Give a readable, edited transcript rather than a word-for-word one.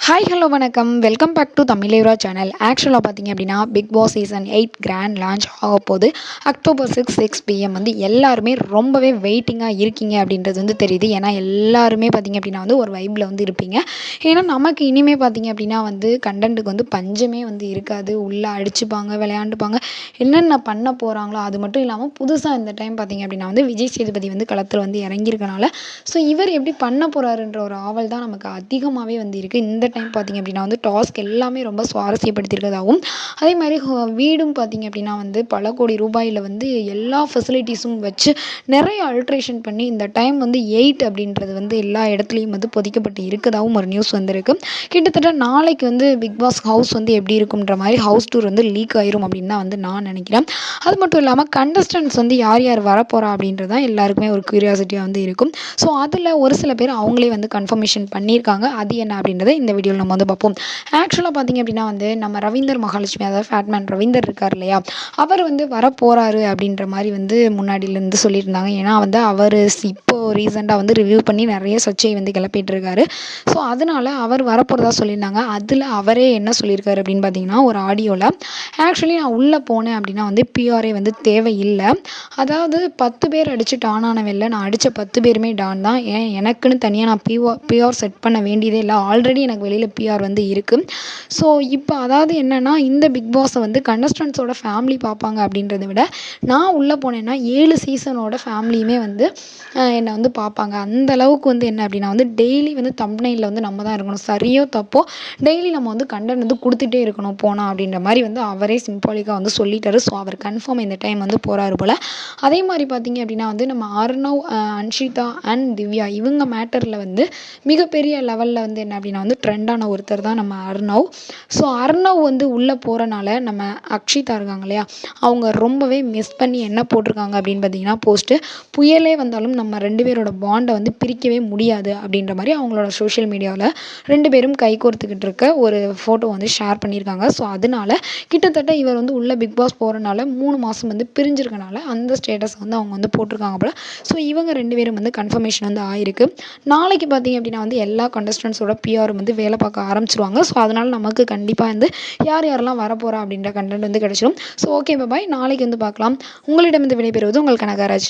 Hi hello வணக்கம். Welcome back to Tamizhera channel. ஆக்சுவலாக பார்த்தீங்க அப்படின்னா Bigg Boss season 8 grand launch ஆக போகுது. October 6 PM வந்து எல்லாருமே ரொம்பவே வெயிட்டிங்காக இருக்கீங்க அப்படின்றது வந்து தெரியுது. ஏன்னா எல்லாருமே பார்த்தீங்க அப்படின்னா வந்து ஒரு வைப்பில் வந்து இருப்பீங்க. ஏன்னா நமக்கு இனிமேல் பார்த்தீங்க அப்படின்னா வந்து கண்டென்ட்டுக்கு வந்து பஞ்சமே வந்து இருக்காது. உள்ளே அடிச்சுப்பாங்க, விளையாண்டுப்பாங்க, என்னென்ன பண்ண போகிறாங்களோ. அது மட்டும் இல்லாமல் புதுசாக இந்த டைம் பார்த்தீங்க அப்படின்னா வந்து விஜய் சேதுபதி வந்து களத்தில் வந்து இறங்கியிருக்கனால ஸோ இவர் எப்படி பண்ண போகிறாருன்ற ஒரு ஆவல் தான் நமக்கு அதிகமாகவே வந்து இருக்குது. இந்த டைம் பார்த்திங்க அப்படின்னா வந்து டாஸ்க் எல்லாமே ரொம்ப சுவாரஸ்யப்படுத்தியிருக்கிறதாகவும் அதே மாதிரி வீடும் பார்த்திங்க அப்படின்னா வந்து பல கோடி ரூபாயில் வந்து எல்லா ஃபெசிலிட்டிஸும் வச்சு நிறைய அல்ட்ரேஷன் பண்ணி இந்த டைம் வந்து 8 அப்படின்றது வந்து எல்லா இடத்துலையும் வந்து பொதிக்கப்பட்டு இருக்கதாகவும் ஒரு நியூஸ் வந்திருக்கு. கிட்டத்தட்ட நாளைக்கு வந்து பிக் பாஸ் ஹவுஸ் வந்து எப்படி இருக்கும்ன்ற மாதிரி ஹவுஸ் டூர் வந்து லீக் ஆயிரும் அப்படின்னு தான் வந்து நான் நினைக்கிறேன். அது மட்டும் இல்லாமல் கண்டஸ்டன்ட்ஸ் வந்து யார் யார் வரப்போகிறா அப்படின்றது தான் எல்லாருக்குமே ஒரு க்யூரியாசிட்டியாக வந்து இருக்கும். ஸோ அதில் ஒரு சில பேர் அவங்களே வந்து கன்ஃபர்மேஷன் பண்ணியிருக்காங்க. அது என்ன அப்படின்றத இந்த வீடியோவில் நம்ம வந்து பார்ப்போம். ஆக்சுவலாக பார்த்திங்க அப்படின்னா வந்து நம்ம ரவீந்தர் மகாலட்சுமி, அதாவது ஃபேட்மேன் ரவீந்தர் இருக்கார் இல்லையா, அவர் வந்து வரப்போகிறாரு அப்படின்ற மாதிரி வந்து முன்னாடியிலேருந்து சொல்லியிருந்தாங்க. ஏன்னா வந்து அவர் இப்போது ரீசெண்டாக வந்து ரிவ்யூ பண்ணி நிறைய சர்ச்சை வந்து கிளப்பிட்டு இருக்காரு. ஸோ அதனால் அவர் வரப்போகிறதா சொல்லியிருந்தாங்க. அதில் அவரே என்ன சொல்லியிருக்காரு அப்படின்னு பார்த்தீங்கன்னா ஒரு ஆடியோவில், ஆக்சுவலி நான் உள்ளே போனேன் அப்படின்னா வந்து பிஆர்ஏ வந்து தேவையில்லை. அதாவது 10 பேர் அடித்து டான் ஆனவில்லை, நான் அடித்த 10 பேருமே டான் தான். எனக்குன்னு தனியாக நான் பிஆர் செட் பண்ண வேண்டியதே இல்லை. ஆல்ரெடி எனக்கு வெளியில் பிஆர் வந்து இருக்குது. ஸோ இப்போ அதாவது என்னென்னா இந்த பிக் பாஸை வந்து கண்டஸ்டன்ஸோட ஃபேமிலி பார்ப்பாங்க அப்படின்றத விட நான் உள்ளே போனேன்னா 7 சீசனோட ஃபேமிலியுமே வந்து என்னை வந்து பார்ப்பாங்க. அந்த அளவுக்கு வந்து என்ன அப்படின்னா வந்து டெய்லி வந்து தம்ப்நெயிலில் வந்து நம்ம தான் இருக்கணும். சரியோ தப்போ டெய்லி நம்ம வந்து கண்டென்ட் வந்து கொடுத்துட்டே இருக்கணும் போனால் அப்படின்ற மாதிரி வந்து அவரே சிம்பாலிக்காக வந்து சொல்லிட்டாரு. ஸோ அவர் கன்ஃபார்ம் இந்த டைம் வந்து போகிறாரு போல். அதே மாதிரி பார்த்திங்க அப்படின்னா வந்து நம்ம அர்ணவ், அன்ஷிதா அண்ட் திவ்யா இவங்க மேட்டரில் வந்து மிகப்பெரிய லெவலில் வந்து என்ன அப்படின்னா வந்து ட்ரெண்டான ஒருத்தர் தான் நம்ம அர்ணவ். ஸோ அர்ணவ் வந்து உள்ளே போகிறனால நம்ம அக்ஷிதா இருக்காங்க இல்லையா, அவங்க ரொம்பவே மிஸ் பண்ணி என்ன போட்டிருக்காங்க அப்படின்னு பார்த்தீங்கன்னா போஸ்ட்டு, புயலே வந்தாலும் நம்ம 2 பேரோட பாண்டை வந்து பிரிக்கவே முடியாது அப்படின்ற மாதிரி அவங்களோட சோஷியல் மீடியாவில் 2 பேரும் கை கோர்த்துக்கிட்டு இருக்க ஒரு ஃபோட்டோ வந்து ஷேர் பண்ணியிருக்காங்க. ஸோ அதனால கிட்டத்தட்ட இவர் வந்து உள்ளே பிக் பாஸ் போகிறனால 3 மாதம் வந்து பிரிஞ்சிருக்கனால அந்த ஸ்டேட்டஸ் வந்து அவங்க வந்து போட்டிருக்காங்க போல். ஸோ இவங்க 2 பேரும் வந்து கன்ஃபர்மேஷன் வந்து ஆயிருக்கு. நாளைக்கு பார்த்தீங்க அப்படின்னா வந்து எல்லா கண்டஸ்டன்ஸோட பிஆர் வந்து வேலை பார்க்க ஆரம்பிச்சிருவாங்க. ஸோ அதனால் நமக்கு கண்டிப்பாக வந்து யார் யாரெல்லாம் வரப்போகிறா அப்படின்ற கண்டென்ட் வந்து கிடச்சிடும். ஸோ ஓகே பாய், நாளைக்கு வந்து பார்க்கலாம். உங்களிடம் வந்து விடைபெறுவது உங்கள் கனகராஜ்.